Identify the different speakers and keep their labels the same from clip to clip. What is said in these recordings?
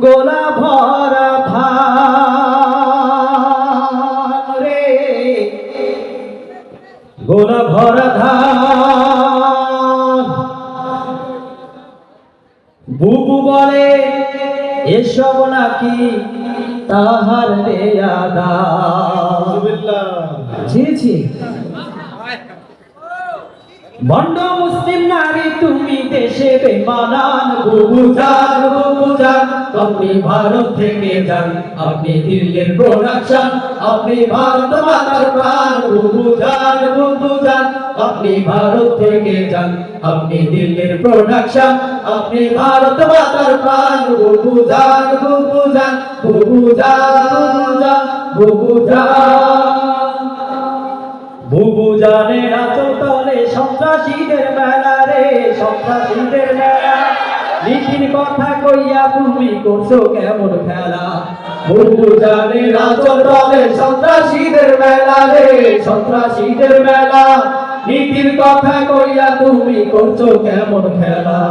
Speaker 1: গোলা ভরা ধান রে, গোলা ভরা ধান। বুবু বলে এসব নাকি তাহার দেয়া দান। জি জি, ভণ্ড মুসলিম নারী তুমি দেশে বেমানান। বুবু যান, বুবু যান, আপনি ভারত থেকে যান, আপনি দিল্লির প্রোডাকশন, আপনি ভারত মাতার প্রাণ। বুবু যান, বুবু যান, আপনি ভারত থেকে যান, আপনি দিল্লির প্রোডাকশন, আপনি ভারত মাতার প্রাণ। বুবু যান, বুবু যান, বুবু যান, বুবু যান। বুবু জানের আঁচল তলে সন্ত্রাসীদের মেলা রে, সন্ত্রাসীদের মেলা। নীতির কথা কইয়া তুমি করছো কেমন খেলা। বুবু জানের আঁচল তলে সন্ত্রাসীদের মেলা রে, সন্ত্রাসীদের মেলা। নীতির কথা কইয়া তুমি করছো কেমন খেলা।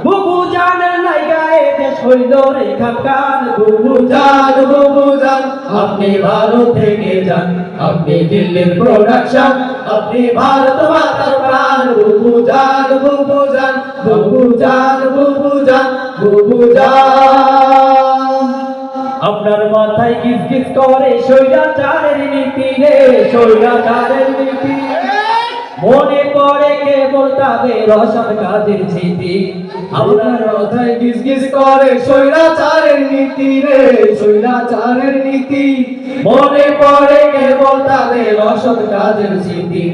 Speaker 1: বুবু জানের নাই গায়ে দেশ হইল রেখা কান। বুবু জান, বুবু জান, আপনি ভারত থেকে যান, আপনি দিল্লির প্রোডাকশন, আপনি ভারত মাতার প্রাণ। বুবু জান, বুবু জান, বুবু জান, বুবু জান, বুবু জান। আপনার মাথায় গিজ গিজ করে স্বৈরাচারের নীতি রে, স্বৈরাচারের নীতি। মনে পড়ে কেবল তাদের অসৎ কাজের স্মৃতি। আপনার মাথায় গিজ গিজ করে স্বৈরাচারের নীতি রে, স্বৈরাচারের নীতি। মনে পড়ে কেবল তাদের অসৎ কাজের স্মৃতি।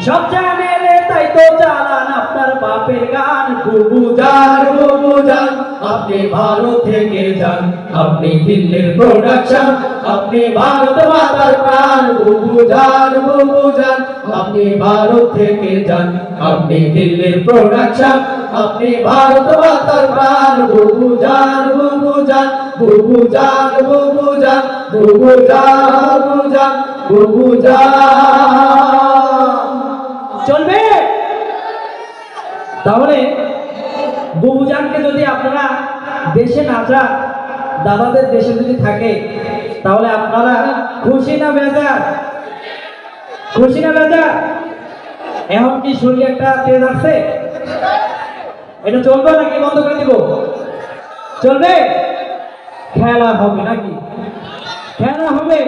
Speaker 1: সব জানেন তাই তো চালান আপনার বাপের গান। বুবু যান, বুবু যান, আপনি ভারত থেকে যান, আপনি দিল্লির প্রোডাকশন, আপনি ভারত মাতার প্রাণ। বুবু যান, বুবু যান, আপনি ভারত থেকে যান, আপনি দিল্লির প্রোডাকশন, আপনি ভারত মাতার প্রাণ। বুবু যান, বুবু যান, বুবু যান, বুবু যান, বুবু যান, বুবু যান, বুবু যান। চলবে? তাহলে বুবুজানকে যদি আপনারা দেশে না যান, দাদাদের দেশে যদি থাকে, তাহলে আপনারা খুশি না বেজার? খুশি না বেজার? এখন কি শরীরে একটা তেজ আছে? এটা চলবে নাকি বন্ধ করে দিব? চলবে? খেলা হবে নাকি? খেলা হবে।